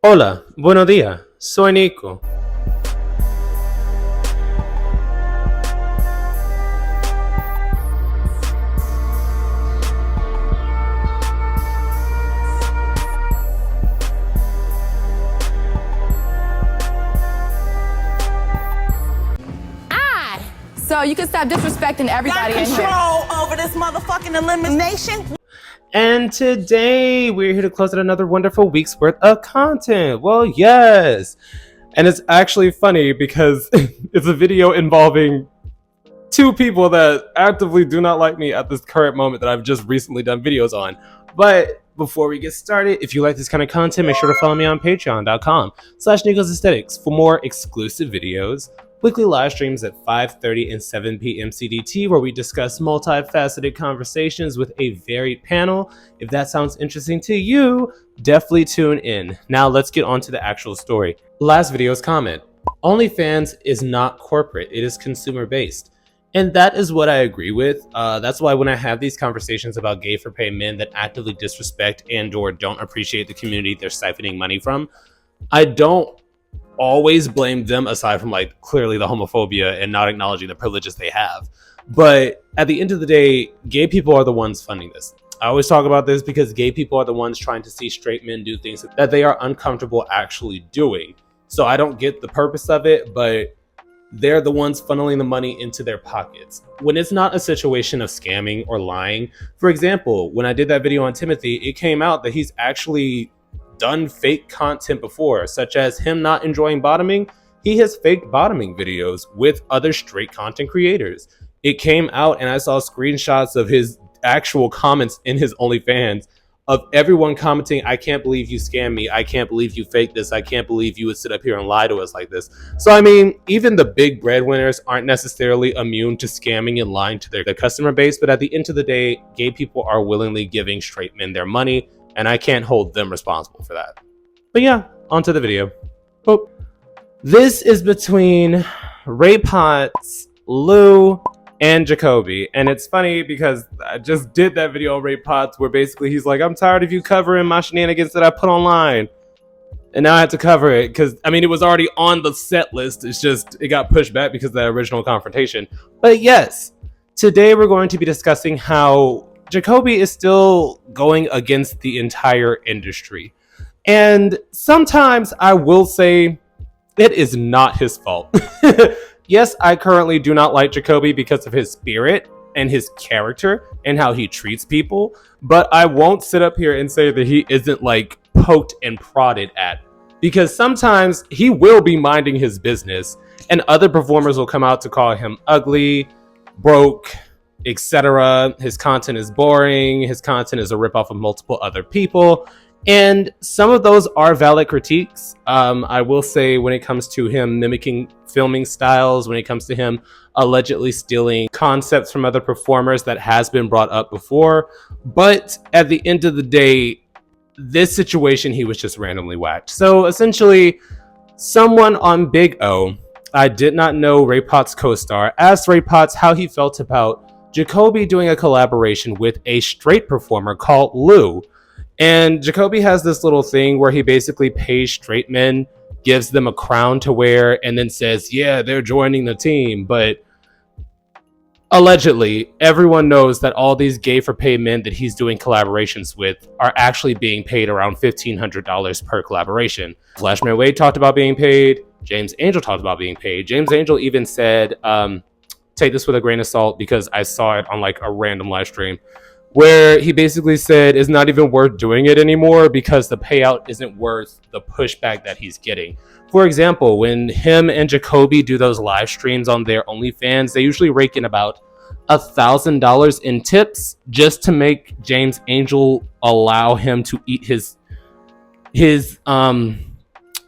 Hola, buenos días, soy Nico. So you can stop disrespecting everybody in here. Control over this motherfucking elimination. And today we're here to close out another wonderful week's worth of content. Well, yes. And it's actually funny because it's a video involving two people that actively do not like me at this current moment that I've just recently done videos on. But before we get started, if you like this kind of content, make sure to follow me on patreon.com/Nicosaesthetics for more exclusive videos, weekly live streams at 5:30 and 7 p.m. CDT, where we discuss multifaceted conversations with a varied panel. If that sounds interesting to you, definitely tune in. Now let's get on to the actual story. Last video's comment. OnlyFans is not corporate, it is consumer based. And that is what I agree with. That's why when I have these conversations about gay for pay men that actively disrespect and or don't appreciate the community they're siphoning money from, I don't always blame them, aside from like clearly the homophobia and not acknowledging the privileges they have. But at the end of the day, gay people are the ones funding this. I always talk about this because gay people are the ones trying to see straight men do things that they are uncomfortable actually doing. So I don't get the purpose of it, but they're the ones funneling the money into their pockets. When it's not a situation of scamming or lying. For example, when I did that video on Timothy, it came out that he's actually done fake content before, such as him not enjoying bottoming. He has faked bottoming videos with other straight content creators. It came out and I saw screenshots of his actual comments in his OnlyFans of everyone commenting, "I can't believe you scammed me. I can't believe you faked this. I can't believe you would sit up here and lie to us like this." So, I mean, even the big breadwinners aren't necessarily immune to scamming and lying to their customer base. But at the end of the day, gay people are willingly giving straight men their money, and I can't hold them responsible for that. But yeah, on to the video. Oh, this is between Raypotts, Lou, and Jacobi. And it's funny because I just did that video on Raypotts where basically he's like, "I'm tired of you covering my shenanigans that I put online." And now I have to cover it because, I mean, it was already on the set list. It's just, it got pushed back because of that original confrontation. But yes, today we're going to be discussing how Jacobi is still going against the entire industry. And sometimes I will say it is not his fault. Yes, I currently do not like Jacobi because of his spirit and his character and how he treats people, but I won't sit up here and say that he isn't like poked and prodded at, because sometimes he will be minding his business and other performers will come out to call him ugly, broke, etc. His content is boring, his content is a ripoff of multiple other people. And some of those are valid critiques. I will say when it comes to him mimicking filming styles, when it comes to him allegedly stealing concepts from other performers, that has been brought up before. But at the end of the day, this situation, he was just randomly whacked. So essentially, someone on Big O, I did not know Raypotts co-star, asked Raypotts how he felt about Jacobi doing a collaboration with a straight performer called Lou. And Jacobi has this little thing where he basically pays straight men, gives them a crown to wear, and then says, yeah, they're joining the team. But allegedly, everyone knows that all these gay for pay men that he's doing collaborations with are actually being paid around $1,500 per collaboration. Flashman Wade talked about being paid. James Angel talked about being paid. James Angel even said, take this with a grain of salt because I saw it on like a random live stream, where he basically said it's not even worth doing it anymore because the payout isn't worth the pushback that he's getting. For example, when him and Jacobi do those live streams on their OnlyFans, they usually rake in about $1,000 in tips just to make James Angel allow him to eat his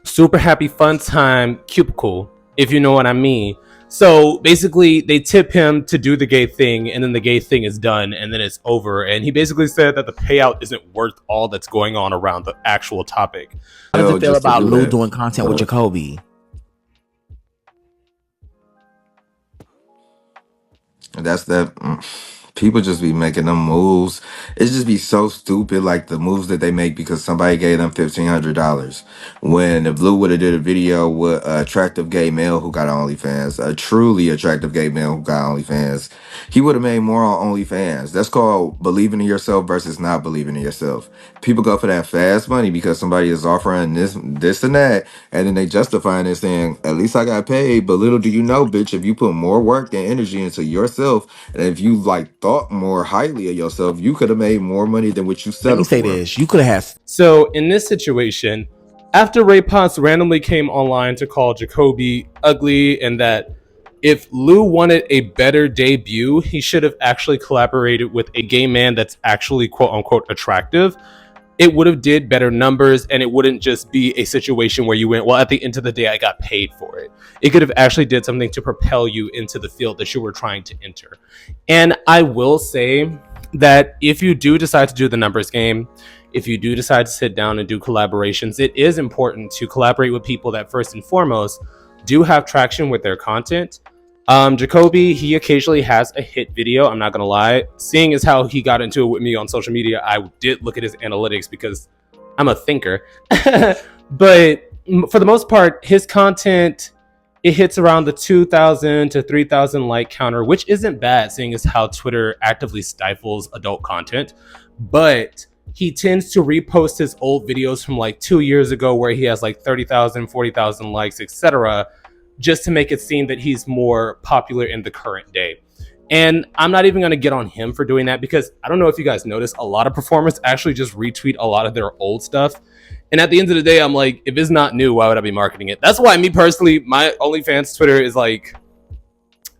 super happy fun time cubicle, if you know what I mean. So basically, they tip him to do the gay thing, and then the gay thing is done, and then it's over. And he basically said that the payout isn't worth all that's going on around the actual topic. How does it feel about Lou doing content with Jacobi? That's that people just be making them moves. It just be so stupid, like the moves that they make because somebody gave them $1,500. When the Blue would have did a video with an attractive gay male who got OnlyFans, a truly attractive gay male who got OnlyFans, he would have made more on OnlyFans. That's called believing in yourself versus not believing in yourself. People go for that fast money because somebody is offering this, and that, and then they justify it saying, "At least I got paid." But little do you know, bitch, if you put more work and energy into yourself, and if you like thought more highly of yourself, you could have made more money than what you Let me settled say for. this. You could have had. So in this situation, after Raypotts randomly came online to call Jacobi ugly and that if Lou wanted a better debut, he should have actually collaborated with a gay man that's actually quote unquote attractive, it would have did better numbers, and it wouldn't just be a situation where you went, well, at the end of the day, I got paid for it. It could have actually did something to propel you into the field that you were trying to enter. And I will say that if you do decide to do the numbers game, if you do decide to sit down and do collaborations, it is important to collaborate with people that first and foremost do have traction with their content. Jacobi, he occasionally has a hit video, I'm not gonna lie. Seeing as how he got into it with me on social media, I did look at his analytics because I'm a thinker. But for the most part, his content, it hits around the 2,000 to 3,000 like counter, which isn't bad, seeing as how Twitter actively stifles adult content. But he tends to repost his old videos from like 2 years ago where he has like 30,000, 40,000 likes, etc., just to make it seem that he's more popular in the current day. And I'm not even going to get on him for doing that because I don't know if you guys noticed, a lot of performers actually just retweet a lot of their old stuff. And at the end of the day, I'm like, if it's not new, why would I be marketing it? That's why me personally, my OnlyFans Twitter is like,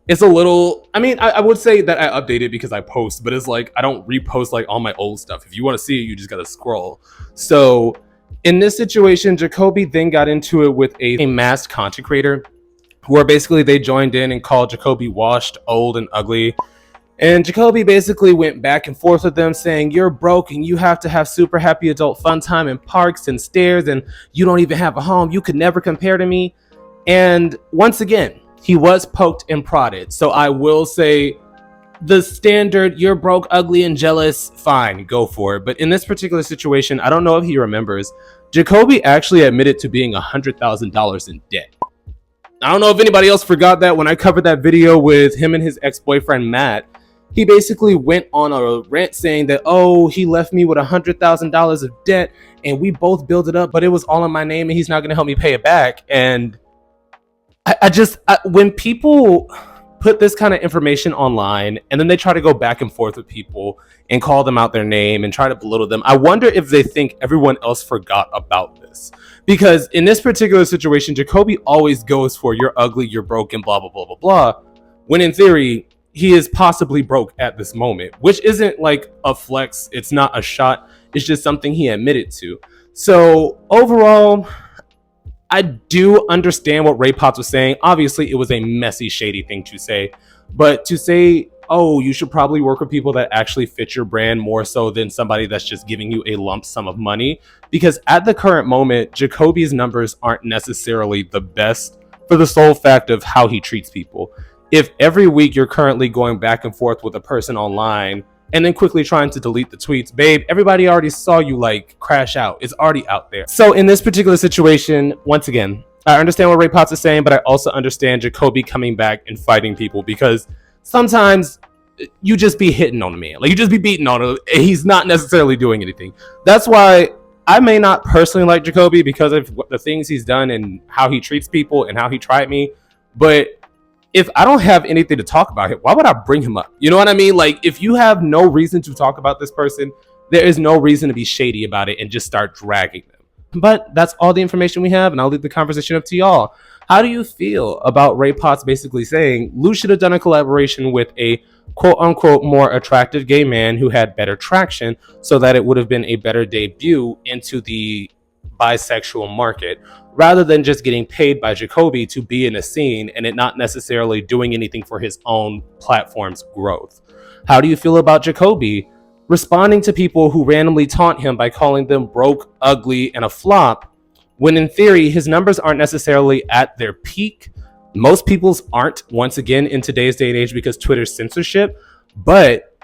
it's a little, I mean, I would say that I update it because I post, but it's like, I don't repost like all my old stuff. If you want to see it, you just got to scroll. So in this situation, Jacobi then got into it with a masked content creator where basically they joined in and called Jacobi washed, old, and ugly. And Jacobi basically went back and forth with them saying, you're broke and you have to have super happy adult fun time in parks and stairs and you don't even have a home. You could never compare to me. And once again, he was poked and prodded. So I will say the standard, you're broke, ugly, and jealous, fine, go for it. But in this particular situation, I don't know if he remembers, Jacobi actually admitted to being $100,000 in debt. I don't know if anybody else forgot that when I covered that video with him and his ex-boyfriend, Matt. He basically went on a rant saying that, oh, he left me with $100,000 of debt and we both built it up, but it was all in my name and he's not going to help me pay it back. And when people put this kind of information online and then they try to go back and forth with people and call them out their name and try to belittle them, I wonder if they think everyone else forgot about this. Because in this particular situation, Jacobi always goes for you're ugly, you're broken, blah, blah, blah, blah, blah. When in theory, he is possibly broke at this moment, which isn't like a flex. It's not a shot. It's just something he admitted to. So overall, I do understand what Raypotts was saying. Obviously, it was a messy, shady thing to say. But to say, oh, you should probably work with people that actually fit your brand more so than somebody that's just giving you a lump sum of money. Because at the current moment, Jacobi's numbers aren't necessarily the best for the sole fact of how he treats people. If every week you're currently going back and forth with a person online and then quickly trying to delete the tweets, babe, everybody already saw you like crash out. It's already out there. So in this particular situation, once again, I understand what Raypotts is saying, but I also understand Jacobi coming back and fighting people because sometimes you just be hitting on a man. Like you just be beating on him. He's not necessarily doing anything. That's why I may not personally like Jacobi because of the things he's done and how he treats people and how he tried me. But if I don't have anything to talk about him, why would I bring him up? You know what I mean? Like if you have no reason to talk about this person, there is no reason to be shady about it and just start dragging them. But that's all the information we have, and I'll leave the conversation up to y'all. How do you feel about Raypotts basically saying Lou should have done a collaboration with a quote-unquote more attractive gay man who had better traction so that it would have been a better debut into the bisexual market, rather than just getting paid by Jacobi to be in a scene and it not necessarily doing anything for his own platform's growth? How do you feel about Jacobi responding to people who randomly taunt him by calling them broke, ugly, and a flop, when in theory his numbers aren't necessarily at their peak? Most people's aren't, once again, in today's day and age because Twitter's censorship, but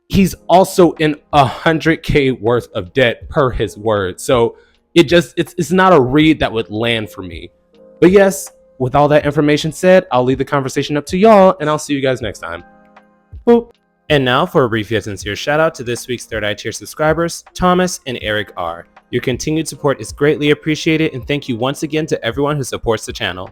he's also in 100K worth of debt per his word. So it's not a read that would land for me. But yes, with all that information said, I'll leave the conversation up to y'all, and I'll see you guys next time. Boop. And now for a brief yet sincere shout out to this week's Third Eye Tier subscribers, Thomas and Eric R. Your continued support is greatly appreciated, and thank you once again to everyone who supports the channel.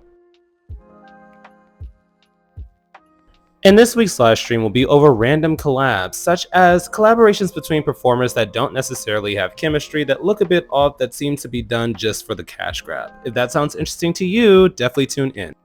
And this week's live stream will be over random collabs, such as collaborations between performers that don't necessarily have chemistry, that look a bit off, that seem to be done just for the cash grab. If that sounds interesting to you, definitely tune in.